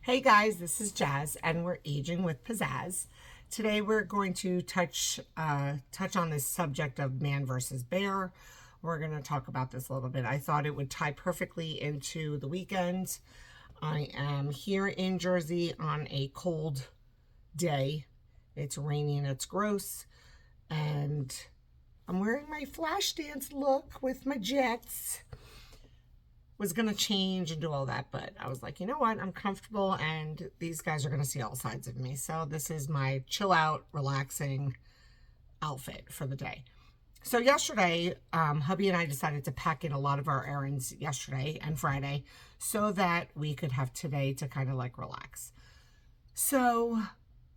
Hey guys, this is Jazz and we're aging with pizzazz. Today we're going to touch on this subject of man versus bear. We're going to talk about this a little bit. I thought it would tie perfectly into the weekend. I am here in Jersey on a cold day. It's rainy and it's gross. And I'm wearing my flash dance look with my jets. Was going to change and do all that, but I was like, you know what? I'm comfortable and these guys are going to see all sides of me. So this is my chill out, relaxing outfit for the day. So yesterday, hubby and I decided to pack in a lot of our errands yesterday and Friday so that we could have today to kind of like relax. So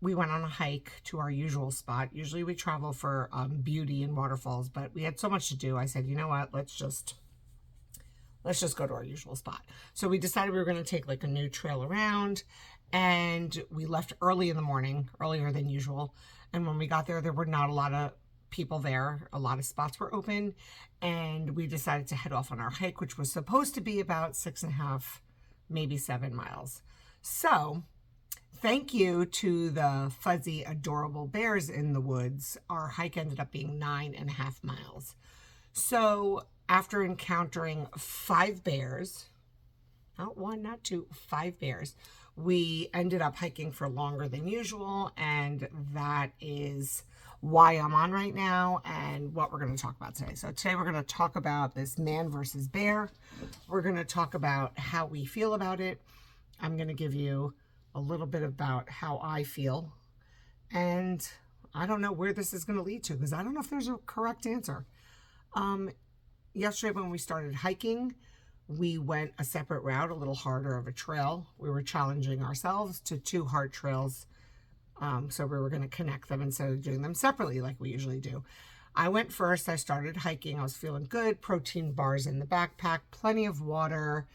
we went on a hike to our usual spot. Usually we travel for beauty and waterfalls, but we had so much to do. I said, you know what? Let's just go to our usual spot. So we decided we were going to take like a new trail around, and we left early in the morning, earlier than usual. And when we got there, there were not a lot of people there. A lot of spots were open, and we decided to head off on our hike, which was supposed to be about 6.5, maybe 7 miles. So thank you to the fuzzy, adorable bears in the woods. Our hike ended up being 9.5 miles. So after encountering 5 bears, not 1, not 2, 5 bears, we ended up hiking for longer than usual, and that is why I'm on right now and what we're going to talk about today. So today we're going to talk about this man versus bear. We're going to talk about how we feel about it. I'm going to give you a little bit about how I feel, and I don't know where this is going to lead to because I don't know if there's a correct answer. Yesterday when we started hiking, we went a separate route, a little harder of a trail. We were challenging ourselves to 2 hard trails. So we were going to connect them instead of doing them separately like we usually do. I went first. I started hiking. I was feeling good. Protein bars in the backpack, plenty of water,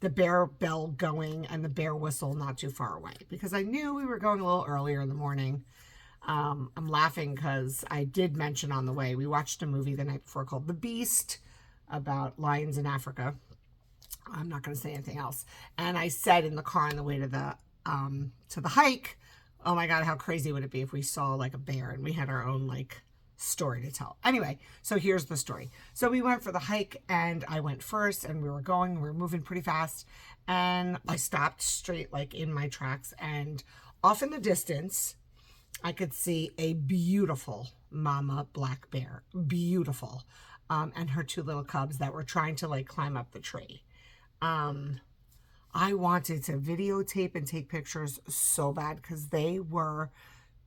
the bear bell going, and the bear whistle not too far away because I knew we were going a little earlier in the morning. I'm laughing because I did mention on the way, we watched a movie the night before called The Beast, about lions in Africa. I'm not going to say anything else. And I said in the car on the way to the hike, oh my God, how crazy would it be if we saw like a bear and we had our own like story to tell. Anyway, so here's the story. So we went for the hike and I went first, and we were moving pretty fast, and I stopped straight like in my tracks, and off in the distance I could see a beautiful mama black bear, beautiful. And her 2 little cubs that were trying to like climb up the tree. I wanted to videotape and take pictures so bad because they were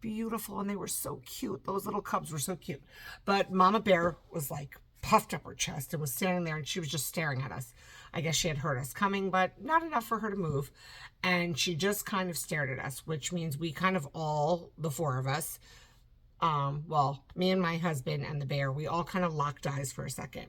beautiful and they were so cute. Those little cubs were so cute. But Mama Bear was like puffed up her chest and was standing there, and she was just staring at us. I guess she had heard us coming, but not enough for her to move. And she just kind of stared at us, which means we kind of all, the 4 of us, well, me and my husband and the bear, we all kind of locked eyes for a second,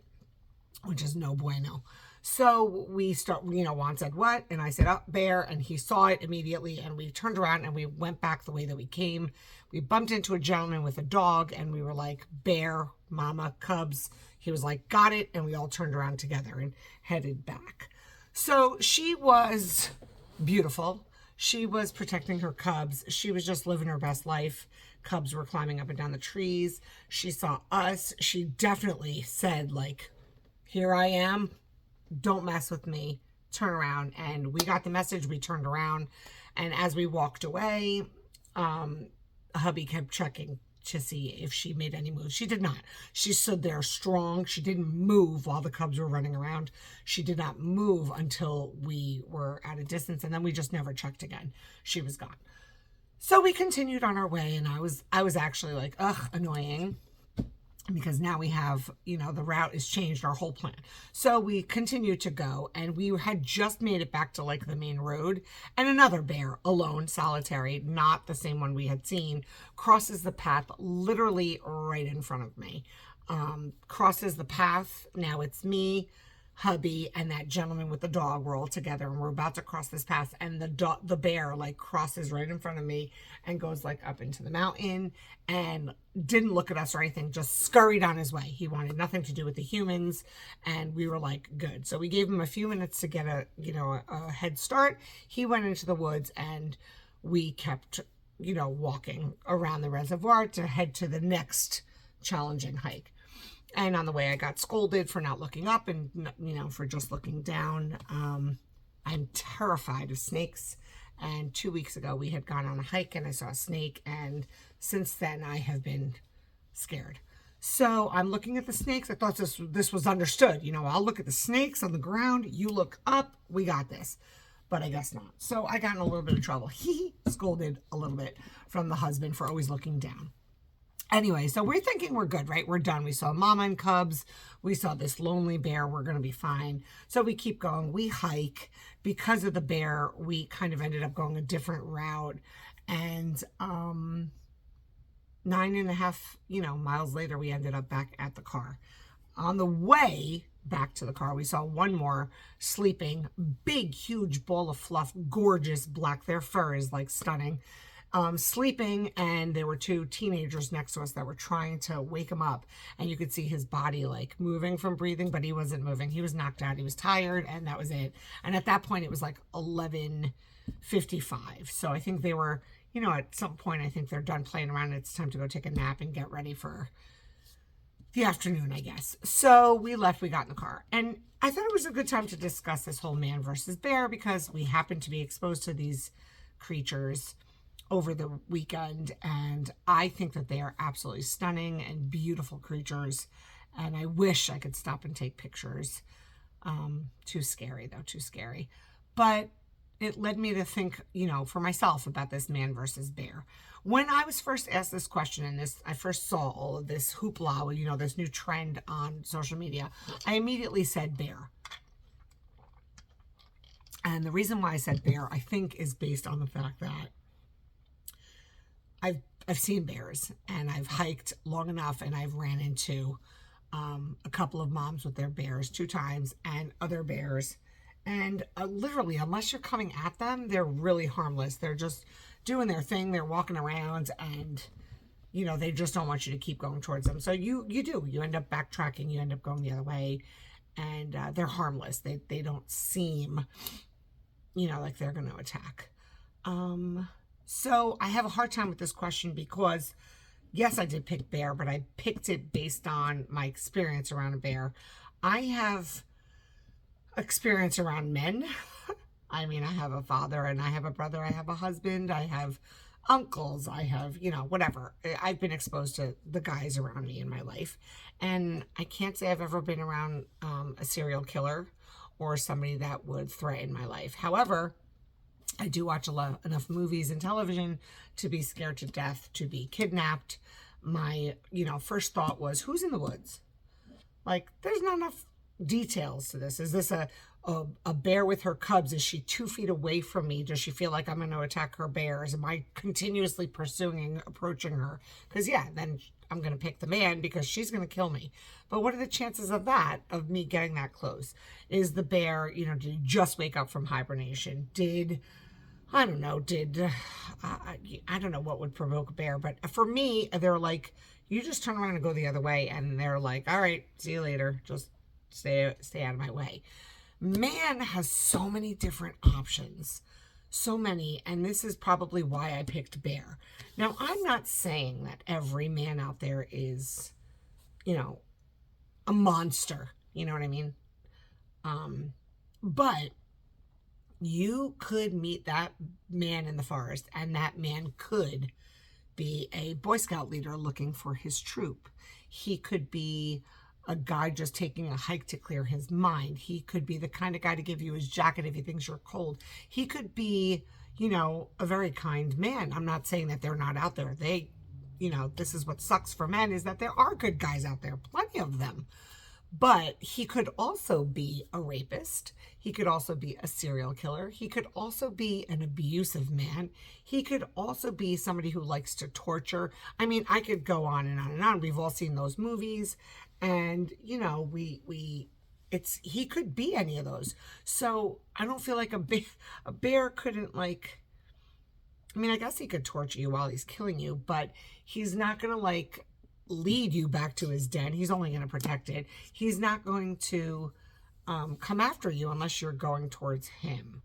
which is no bueno. So we start, Juan said, what? And I said, oh, bear. And he saw it immediately. And we turned around and we went back the way that we came. We bumped into a gentleman with a dog, and we were like, bear, mama, cubs. He was like, got it. And we all turned around together and headed back. So she was beautiful. She was protecting her cubs. She was just living her best life. Cubs were climbing up and down the trees. She saw us. She definitely said, like, here I am. Don't mess with me. Turn around. And we got the message. We turned around. And as we walked away, hubby kept checking to see if she made any moves. She did not. She stood there strong. She didn't move while the cubs were running around. She did not move until we were at a distance, and then we just never checked again. She was gone. So we continued on our way, and I was actually like, ugh, annoying, because now we have, the route is changed, our whole plan. So we continued to go, and we had just made it back to like the main road, and another bear, alone, solitary, not the same one we had seen, crosses the path literally right in front of me. Crosses the path. Now it's me, hubby and that gentleman with the dog were all together, and we're about to cross this path, and the bear like crosses right in front of me and goes like up into the mountain and didn't look at us or anything, just scurried on his way. He wanted nothing to do with the humans, and we were like, good. So we gave him a few minutes to get a head start. He went into the woods, and we kept walking around the reservoir to head to the next challenging hike. And on the way, I got scolded for not looking up and, for just looking down. I'm terrified of snakes. And 2 weeks ago, we had gone on a hike and I saw a snake. And since then, I have been scared. So I'm looking at the snakes. I thought this was understood. I'll look at the snakes on the ground. You look up. We got this. But I guess not. So I got in a little bit of trouble. He scolded a little bit from the husband for always looking down. Anyway, so we're thinking we're good, right? We're done. We saw mama and cubs. We saw this lonely bear. We're going to be fine. So we keep going. We hike. Because of the bear, we kind of ended up going a different route. And 9.5, miles later, we ended up back at the car. On the way back to the car, we saw one more sleeping, big, huge ball of fluff, gorgeous black. Their fur is like stunning. Sleeping, and there were two teenagers next to us that were trying to wake him up, and you could see his body like moving from breathing, but he wasn't moving. He was knocked out. He was tired, and that was it. And at that point, it was like 11:55. So I think they were, at some point, I think they're done playing around. And it's time to go take a nap and get ready for the afternoon, I guess. So we left. We got in the car, and I thought it was a good time to discuss this whole man versus bear, because we happened to be exposed to these creatures over the weekend, and I think that they are absolutely stunning and beautiful creatures, and I wish I could stop and take pictures. Too scary though, too scary. But it led me to think, for myself about this man versus bear. When I was first asked this question, and I first saw all of this hoopla, this new trend on social media, I immediately said bear. And the reason why I said bear, I think, is based on the fact that I've seen bears, and I've hiked long enough, and I've ran into a couple of moms with their bears 2 times, and other bears, and literally, unless you're coming at them, they're really harmless. They're just doing their thing. They're walking around, and they just don't want you to keep going towards them. So you end up backtracking. You end up going the other way, and they're harmless. They don't seem like they're going to attack. So I have a hard time with this question because, yes, I did pick bear, but I picked it based on my experience around a bear. I have experience around men. I mean, I have a father, and I have a brother, I have a husband, I have uncles, I have, whatever. I've been exposed to the guys around me in my life, and I can't say I've ever been around a serial killer or somebody that would threaten my life. However, I do watch enough movies and television to be scared to death, to be kidnapped. My, first thought was, who's in the woods? Like, there's not enough details to this. Is this a bear with her cubs? Is she 2 feet away from me? Does she feel like I'm going to attack her bears? Am I continuously approaching her? Because, yeah, then I'm going to pick the man because she's going to kill me. But what are the chances of that, of me getting that close? Is the bear, did he just wake up from hibernation? I don't know what would provoke a bear, but for me, they're like, you just turn around and go the other way, and they're like, all right, see you later, just stay out of my way. Man has so many different options, so many, and this is probably why I picked bear. Now, I'm not saying that every man out there is, a monster, you know what I mean? But you could meet that man in the forest, and that man could be a Boy Scout leader looking for his troop. He could be a guy just taking a hike to clear his mind. He could be the kind of guy to give you his jacket if he thinks you're cold. He could be, a very kind man. I'm not saying that they're not out there. This is what sucks for men, is that there are good guys out there, plenty of them. But he could also be a rapist. He could also be a serial killer. He could also be an abusive man. He could also be somebody who likes to torture. I mean, I could go on and on and on. We've all seen those movies. And, he could be any of those. So I don't feel like a bear couldn't, like, I mean, I guess he could torture you while he's killing you, but he's not going to, like, lead you back to his den. He's only going to protect it. He's not going to come after you unless you're going towards him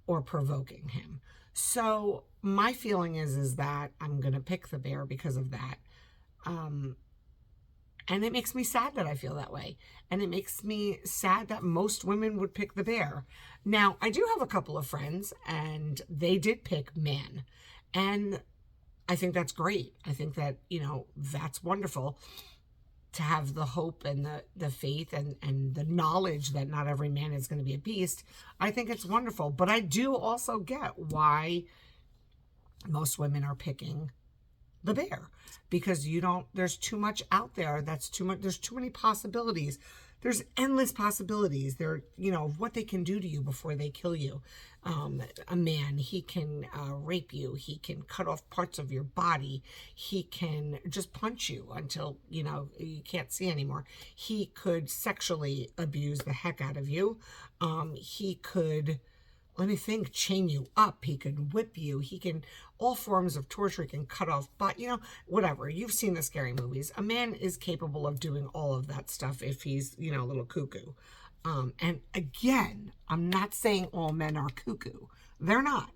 or provoking him. So my feeling is that I'm going to pick the bear because of that. And it makes me sad that I feel that way. And it makes me sad that most women would pick the bear. Now, I do have a couple of friends, and they did pick man. And I think that's great. I think that, that's wonderful to have the hope and the faith and the knowledge that not every man is going to be a beast. I think it's wonderful. But I do also get why most women are picking the bear, because there's too much out there. That's too much. There's too many possibilities. There's endless possibilities. What they can do to you before they kill you. A man, he can rape you. He can cut off parts of your body. He can just punch you until, you can't see anymore. He could sexually abuse the heck out of you. He could, let me think, chain you up. He can whip you. He can, all forms of torture. He can cut off, but whatever. You've seen the scary movies. A man is capable of doing all of that stuff if he's, a little cuckoo. And again, I'm not saying all men are cuckoo. They're not.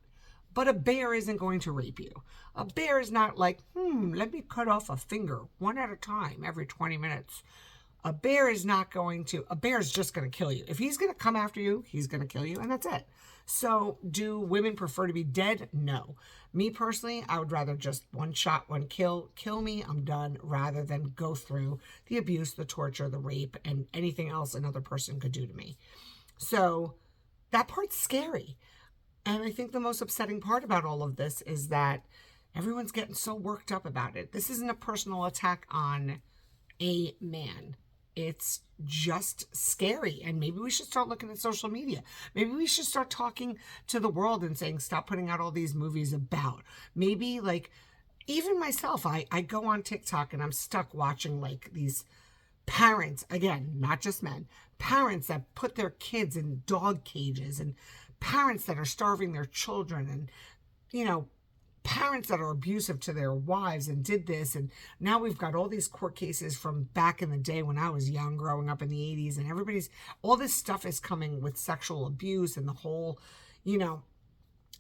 But a bear isn't going to rape you. A bear is not like, let me cut off a finger one at a time every 20 minutes. A bear is just going to kill you. If he's going to come after you, he's going to kill you, and that's it. So do women prefer to be dead? No. Me personally, I would rather just one shot, one kill me, I'm done, rather than go through the abuse, the torture, the rape, and anything else another person could do to me. So that part's scary. And I think the most upsetting part about all of this is that everyone's getting so worked up about it. This isn't a personal attack on a man. It's just scary. And maybe we should start looking at social media. Maybe we should start talking to the world and saying, stop putting out all these movies about. Maybe, like, even myself, I go on TikTok and I'm stuck watching, like, these parents, again, not just men, parents that put their kids in dog cages, and parents that are starving their children, and, parents that are abusive to their wives and did this. And now we've got all these court cases from back in the day when I was young, growing up in the 80s, and all this stuff is coming with sexual abuse and the whole,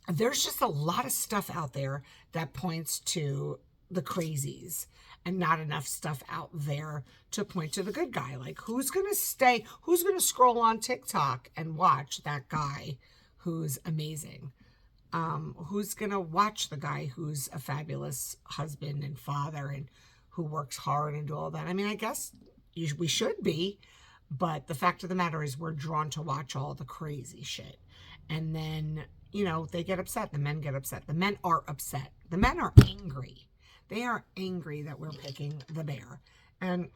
there's just a lot of stuff out there that points to the crazies and not enough stuff out there to point to the good guy. Like, who's going to scroll on TikTok and watch that guy who's amazing? Who's going to watch the guy who's a fabulous husband and father and who works hard and do all that? I mean, I guess we should be, but the fact of the matter is we're drawn to watch all the crazy shit. And then, they get upset. The men get upset. The men are upset. The men are angry. They are angry that we're picking the bear. And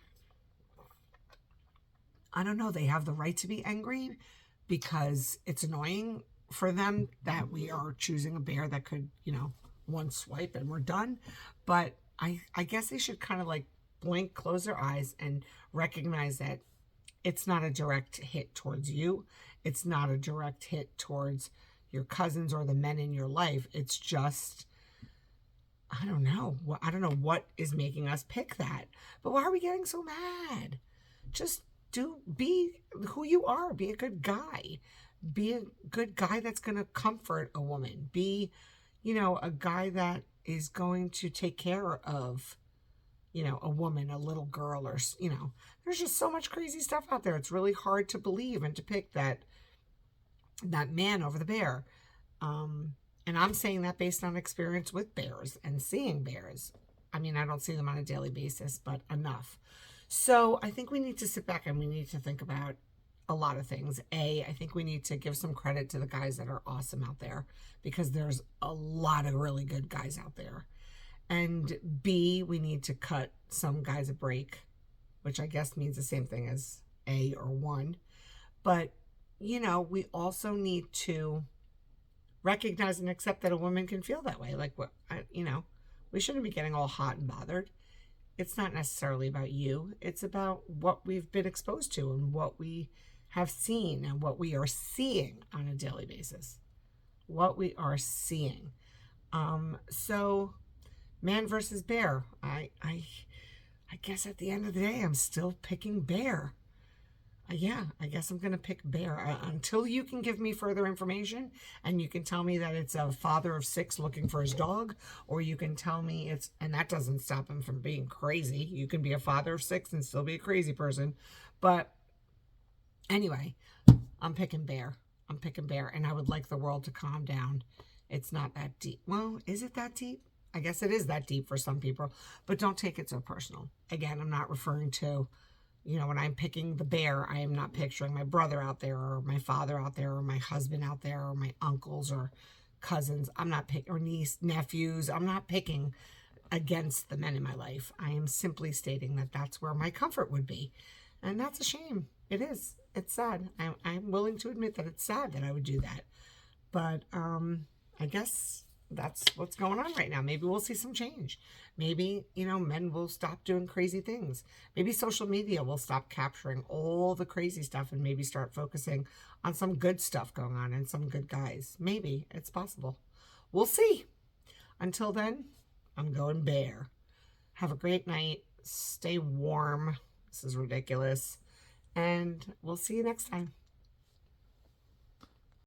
I don't know, they have the right to be angry because it's annoying for them that we are choosing a bear that could, one swipe and we're done. But I guess they should kind of like blink, close their eyes, and recognize that it's not a direct hit towards you. It's not a direct hit towards your cousins or the men in your life. It's just, I don't know what is making us pick that. But why are we getting so mad? Just be who you are. Be a good guy. Be a good guy that's going to comfort a woman. Be, a guy that is going to take care of, a woman, a little girl, or, there's just so much crazy stuff out there. It's really hard to believe and to pick that man over the bear. And I'm saying that based on experience with bears and seeing bears. I mean, I don't see them on a daily basis, but enough. So I think we need to sit back and we need to think about a lot of things. I think we need to give some credit to the guys that are awesome out there, because there's a lot of really good guys out there. And B, we need to cut some guys a break, which I guess means the same thing as A or one. But, we also need to recognize and accept that a woman can feel that way. Like, we shouldn't be getting all hot and bothered. it's not necessarily about you. It's about what we've been exposed to and what we have seen and what we are seeing on a daily basis. What we are seeing. So man versus bear. I guess at the end of the day, I'm still picking bear. Yeah, I guess I'm going to pick bear until you can give me further information and you can tell me that it's a father of 6 looking for his dog, or you can tell me it's, and that doesn't stop him from being crazy. You can be a father of 6 and still be a crazy person. But anyway, I'm picking bear. I'm picking bear, and I would like the world to calm down. It's not that deep. Well, is it that deep? I guess it is that deep for some people, but don't take it so personal. Again, I'm not referring to, when I'm picking the bear, I am not picturing my brother out there or my father out there or my husband out there or my uncles or cousins. I'm not picking, or niece, nephews. I'm not picking against the men in my life. I am simply stating that that's where my comfort would be. And that's a shame. It is. It's sad. I'm willing to admit that it's sad that I would do that. But I guess that's what's going on right now. Maybe we'll see some change. Maybe, men will stop doing crazy things. Maybe social media will stop capturing all the crazy stuff and maybe start focusing on some good stuff going on and some good guys. Maybe. It's possible. We'll see. Until then, I'm going bear. Have a great night. Stay warm. This is ridiculous. And we'll see you next time.